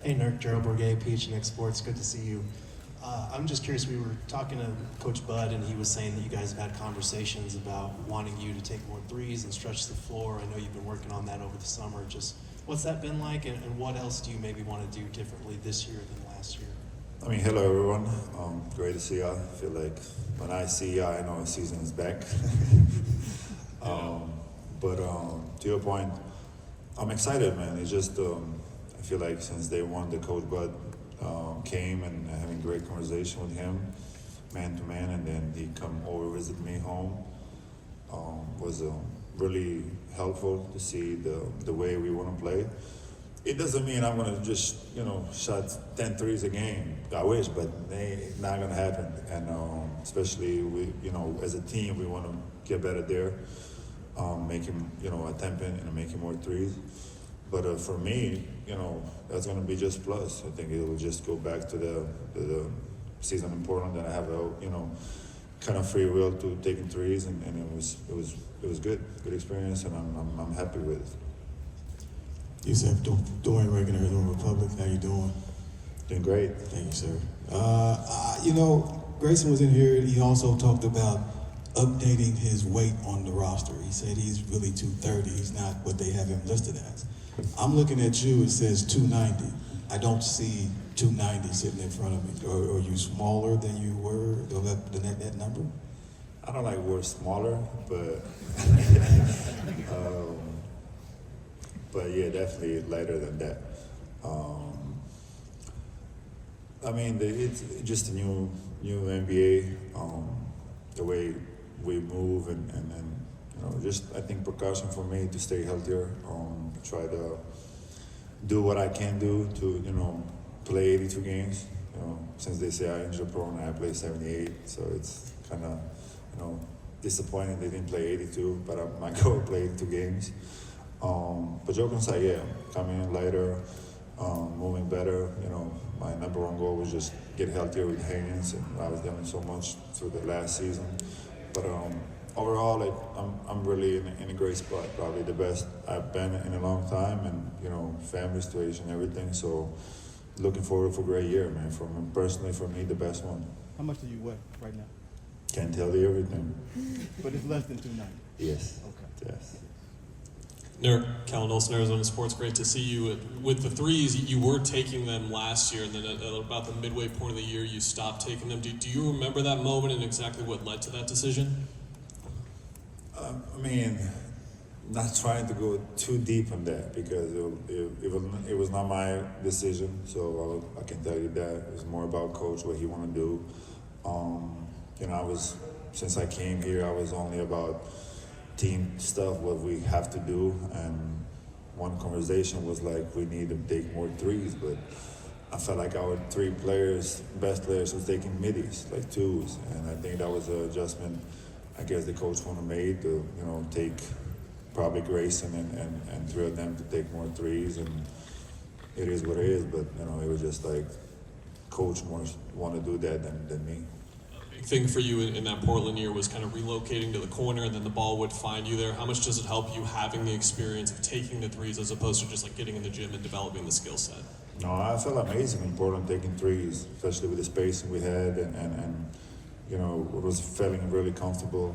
Hey, Nurk, Gerald Bourget, PHNX Sports. Good to see you. I'm just curious, we were talking to Coach Bud, and he was saying that you guys have had conversations about wanting you to take more threes and stretch the floor. I know you've been working on that over the summer. Just what's that been like, and what else do you maybe want to do differently this year than last year? I mean, hello everyone. Great to see y'all. I feel like when I see y'all, I know the season is back. But to your point, I'm excited, man. It's just I feel like since day one, the Coach Bud came and having great conversation with him, man to man, and then he come over visit me home. Was really helpful to see the way we want to play. It doesn't mean I'm gonna just shot 10 threes a game. I wish, but they not gonna happen. And especially we as a team we want to get better there, making attempting and making more threes. But for me, that's gonna be just plus. I think it will just go back to the season in Portland that I have a kind of free will to taking threes, and it was good experience, and I'm happy with it. Jusuf, Dorian Reagan, Arizona Republic. How you doing? Doing great. Thank you, sir. Grayson was in here. He also talked about updating his weight on the roster. He said he's really 230. He's not what they have him listed as. I'm looking at you. It says 290. I don't see 290 sitting in front of me. Are you smaller than you were than that number? I don't like the word smaller, but yeah, definitely lighter than that. I mean, it's just a new NBA, the way we move, and just I think precaution for me to stay healthier, try to do what I can do to play 82 games. Since they say I injury prone, I play 78, so it's kind of disappointing they didn't play 82, but I might go play 82 games. But joking aside, yeah, coming in lighter, moving better. My number one goal was just get healthier with hands, and I was doing so much through the last season. But overall, I'm really in a great spot. Probably the best I've been in a long time, and family situation, everything. So looking forward for a great year, man. Personally, for me, the best one. How much do you weigh right now? Can't tell you everything. But it's less than 290. Yes. Okay. Yes. Nurk, Cal Olsen, Arizona Sports. Great to see you. With the threes, you were taking them last year, and then at about the midway point of the year, you stopped taking them. Do you remember that moment and exactly what led to that decision? I mean, not trying to go too deep on that because it was not my decision. So I can tell you that it was more about coach, what he want to do. Since I came here, I was only about team stuff, what we have to do, and one conversation was like we need to take more threes, but I felt like our three best players was taking middies, like twos, and I think that was an adjustment I guess the coach wanted made to take probably Grayson and three of them to take more threes, and it is what it is, but it was just like coach more want to do that than me. Thing for you in that Portland year was kind of relocating to the corner, and then the ball would find you there. How much does it help you having the experience of taking the threes as opposed to just like getting in the gym and developing the skill set? No, I felt amazing in Portland taking threes, especially with the spacing we had, and it was feeling really comfortable.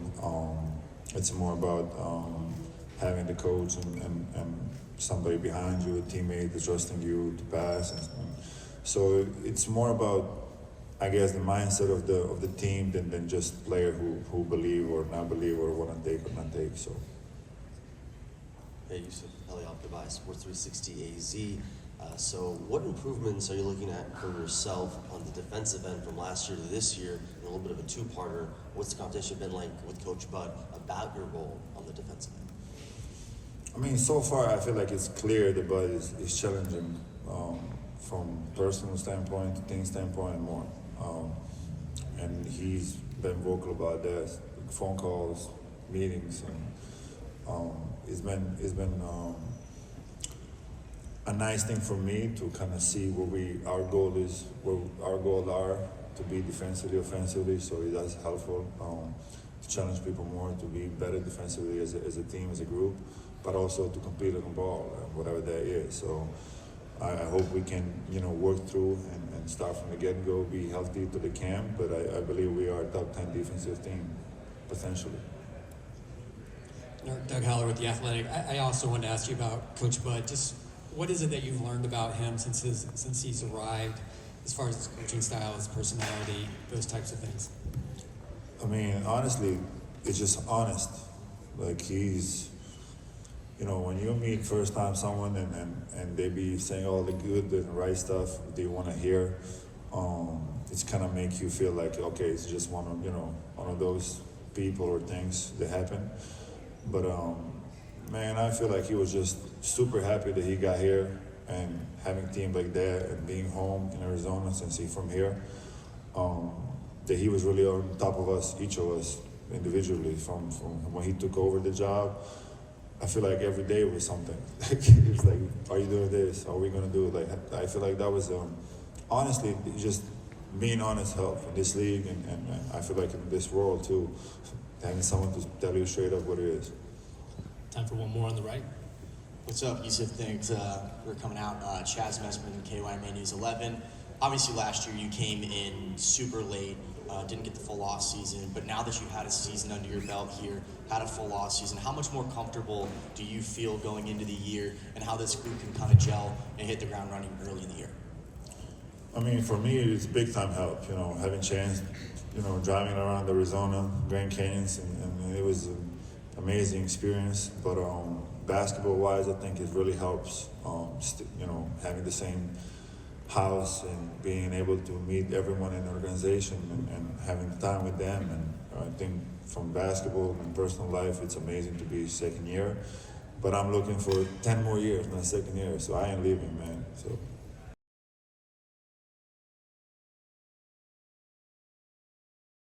It's more about having the coach and somebody behind you, a teammate that's trusting you to pass, and so it's more about, I guess, the mindset of the team than just player who believe or not believe or want to take or not take. So. Hey, Jusuf, Eliab Dubai, Sports 360 AZ. So what improvements are you looking at for yourself on the defensive end from last year to this year? And a little bit of a two-parter. What's the competition been like with Coach Bud about your role on the defensive end? I mean, so far I feel like it's clear that Bud is challenging from personal standpoint to team standpoint and more. And he's been vocal about that, phone calls, meetings, and it's been a nice thing for me to kind of see where our goals are to be defensively, offensively. So that's helpful to challenge people more, to be better defensively as a team, as a group, but also to compete on the ball, whatever that is. So I hope we can, work through and start from the get-go, be healthy to the camp. But I believe we are a top 10 defensive team, potentially. Doug Haller with The Athletic. I also wanted to ask you about Coach Bud. Just what is it that you've learned about him since he's arrived, as far as his coaching style, his personality, those types of things? I mean, honestly, it's just honest. Like when you meet first time someone and they be saying all the good and right stuff they want to hear, it's kind of make you feel like, okay, it's just one of those people or things that happen. But man, I feel like he was just super happy that he got here and having a team like that and being home in Arizona since he's from here. That he was really on top of us, each of us individually, from when he took over the job. I feel like every day was something. He was like, are you doing this? Are we gonna do it? Like, I feel like that was, honestly, just being honest help in this league and I feel like in this world too, having someone to tell you straight up what it is. Time for one more on the right. What's up, Jusuf? Thanks for coming out. Chaz Messman, KYMA News 11. Obviously, last year you came in super late, didn't get the full off season, but now that you've had a season under your belt here, had a full off season, how much more comfortable do you feel going into the year and how this group can kind of gel and hit the ground running early in the year? I mean, for me, it's big time help, having chance, driving around Arizona, Grand Canyons, and it was an amazing experience. But basketball-wise, I think it really helps, having the same house and being able to meet everyone in the organization and having time with them. And I think from basketball and personal life, it's amazing to be second year. But I'm looking for 10 more years, not second year, so I ain't leaving, man. So.